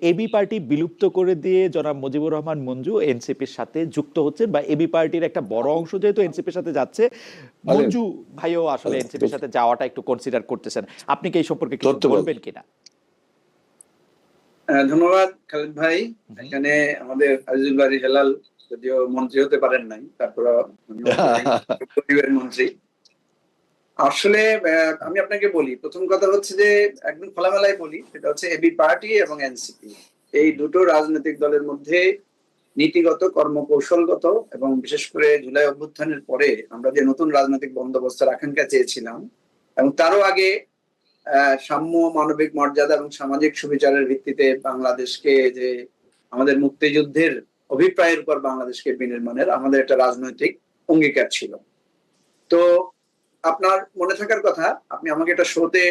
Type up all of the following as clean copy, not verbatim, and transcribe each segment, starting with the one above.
AB party বিলুপ্ত করে দিয়ে জনাব মুজিবুর রহমান মঞ্জু এনসিপির সাথে যুক্ত হচ্ছেন, বা এবি পার্টির একটা বড় অংশ যেহেতু এনসিপির সাথে যাচ্ছে, মঞ্জু ভাইও আসলে এনসিপির সাথে যাওয়াটা একটু কনসিডার করতেছেন। আপনি কি এই সম্পর্কে কিছু বলবেন কিনা? ধন্যবাদ খালিদ ভাই। এখানে আমাদের আজিজুল বারী হেলাল যদিও মন্ত্রী হতে পারেন নাই, তারপরে পরিবেশ মন্ত্রী। আসলে আমি আপনাকে বলি, প্রথম কথা হচ্ছে যে একদম খোলামেলাই বলি, সেটা হচ্ছে এবি পার্টি এবং এনসিপি, এই দুটো রাজনৈতিক দলের মধ্যে নীতিগত, কর্মকৌশলগত এবং বিশেষ করে জুলাই অভ্যুত্থানের পরে আমরা যে নতুন রাজনৈতিক বন্দোবস্তের আকাঙ্ক্ষা চেয়েছিলাম, এবং তারও আগে সাম্য, মানবিক মর্যাদা এবং সামাজিক সুবিচারের ভিত্তিতে বাংলাদেশকে, যে আমাদের মুক্তিযুদ্ধের অভিপ্রায়ের উপর বাংলাদেশকে বিনির্মাণের আমাদের একটা রাজনৈতিক অঙ্গীকার ছিল। তো আপনার মনে থাকার কথা, আপনি আমাকে একটা শোতে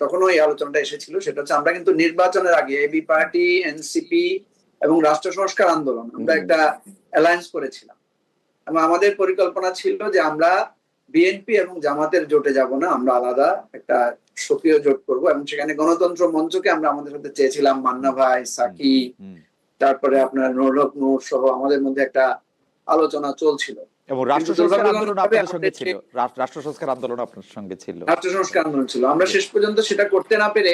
তখনও এই আলোচনাটা এসেছিল, সেটা হচ্ছে আমরা কিন্তু নির্বাচনের আগে এবি পার্টি, এনসিপি এবং রাষ্ট্র সংস্কার আন্দোলন আমরা একটা অ্যালায়েন্স করেছিলাম, এবং আমাদের পরিকল্পনা ছিল যে আমরা বিএনপি এবং জামাতের জোটে যাব না, আমরা আলাদা একটা সক্রিয় জোট করব, এবং সেখানে গণতন্ত্র মঞ্চকে আমরা আমাদের সাথে চেয়েছিলাম, মান্না ভাই, সাকি, তারপরে আপনার নুরুল নূর সহ আমাদের মধ্যে একটা আলোচনা চলছিল। এবং রাষ্ট্র সংস্কার আন্দোলন আপনাদের সঙ্গে ছিল, রাষ্ট্র সংস্কার আন্দোলন আপনার সঙ্গে ছিল, রাষ্ট্র সংস্কার আন্দোলন ছিল। আমরা শেষ পর্যন্ত সেটা করতে না পেরে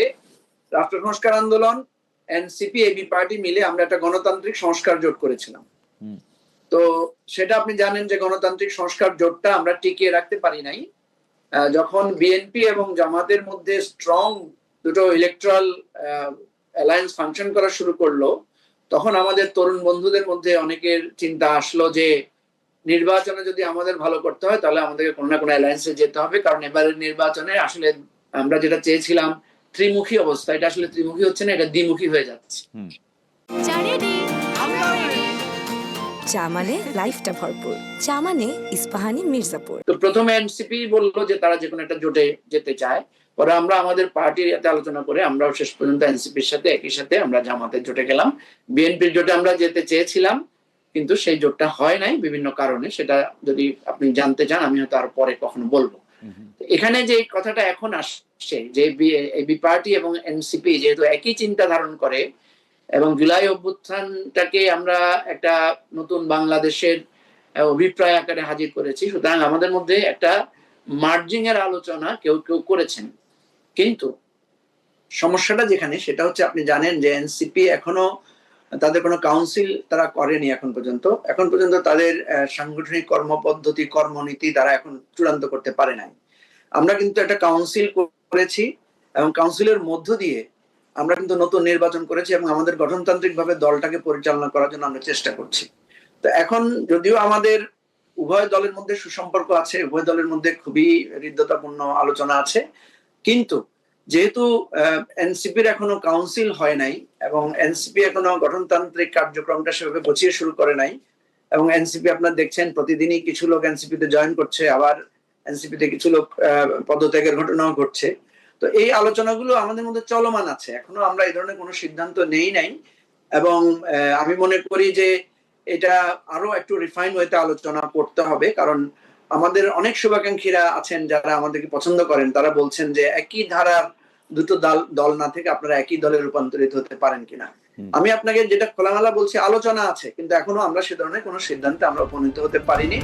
রাষ্ট্র সংস্কার আন্দোলন, এনসিপি, এবি পার্টি মিলে আমরা একটা গণতান্ত্রিক সংস্কার জোট করেছিলাম। তো সেটা আপনি জানেন যে গণতান্ত্রিক সংস্কার জোটটা আমরা টিকিয়ে রাখতে পারি নাই। যখন বিএনপি এবং জামাতের মধ্যে স্ট্রং দুটো ইলেকট্রাল অ্যালায়েন্স ফাংশন করা শুরু করলো, তখন আমাদের তরুণ বন্ধুদের মধ্যে অনেকের চিন্তা আসলো যে নির্বাচনে যদি আমাদের ভালো করতে হয় তাহলে আমাদেরকে কোনো না কোনো অ্যালায়েন্সে যেতে হবে, কারণ এবারের নির্বাচনে আসলে আমরা যেটা চেয়েছিলাম ত্রিমুখী অবস্থা, এটা আসলে ত্রিমুখী হচ্ছে না, এটা দ্বিমুখী হয়ে যাচ্ছে। চা মানে লাইফটা ভরপুর, চা মানে ইস্পাহানি মির্জাপুর। তো প্রথমে এনসিপি বললো যে তারা যে কোনো একটা জোটে যেতে চায়, পরে আমরা আমাদের পার্টির সাথে আলোচনা করে আমরাও শেষ পর্যন্ত এনসিপির সাথে একই সাথে আমরা জামাতের জোটে গেলাম। বিএনপির জোটে আমরা যেতে চেয়েছিলাম, কিন্তু সেই জোটটা হয় নাই বিভিন্ন কারণে, সেটা যদি আপনি জানতে চান আমি হয়তো আর পরে কখনো বলবো। এখানে যে কথাটা এখন আসছে যে এবি পার্টি এবং এনসিপি যেহেতু একই চিন্তা ধারণ করে এবং জুলাই অভ্যুত্থানটাকে আমরা একটা নতুন বাংলাদেশের অভিপ্রায় আকারে হাজির করেছি, সুতরাং আমাদের মধ্যে একটা মার্জিং এর আলোচনা কেউ কেউ করেছেন। কিন্তু সমস্যাটা যেখানে, সেটা হচ্ছে আপনি জানেন যে এনসিপি এখনো তাদের কোনো কাউন্সিল তারা করেনি এখন পর্যন্ত। এখন পর্যন্ত তাদের সাংগঠনিক কর্মপদ্ধতি, কর্মনীতি তারা এখন চূড়ান্ত করতে পারে নাই। আমরা কিন্তু একটা কাউন্সিল করেছি এবং কাউন্সিলের মধ্য দিয়ে আমরা কিন্তু নতুন নির্বাচন করেছি এবং আমাদের গঠনতান্ত্রিক ভাবে দলটাকে পরিচালনা করার জন্য আমরা চেষ্টা করছি। তো এখন যদিও আমাদের উভয় দলের মধ্যে সুসম্পর্ক আছে, উভয় দলের মধ্যে খুবই হৃদ্যতাপূর্ণ আলোচনা আছে, কিন্তু যেহেতু এনসিপির এখনো কাউন্সিল হয় নাই এবং এনসিপি এখনো গঠনতান্ত্রিক কার্যক্রমটা সেভাবে গুছিয়ে শুরু করে নাই, এবং এনসিপি আপনারা দেখছেন প্রতিদিনই কিছু লোক এনসিপিতে জয়েন করছে, আবার এনসিপিতে কিছু লোক পদত্যাগের ঘটনাও ঘটছে। তো এই আলোচনাগুলো আমাদের মধ্যে চলমান আছে, এখনো আমরা এই ধরনের কোনো সিদ্ধান্ত নেই নাই, এবং আমি মনে করি যে এটা আরো একটু রিফাইন ওয়েতে আলোচনা করতে হবে, কারণ আমাদের অনেক শুভাকাঙ্ক্ষীরা আছেন যারা আমাদেরকে পছন্দ করেন, তারা বলছেন যে একই ধারার দুটো দল না থেকে আপনারা একই দলে রূপান্তরিত হতে পারেন কিনা। আমি আপনাকে যেটা খোলামেলা বলছি, আলোচনা আছে, কিন্তু এখনো আমরা সে ধরনের কোনো সিদ্ধান্তে আমরা উপনীত হতে পারিনি।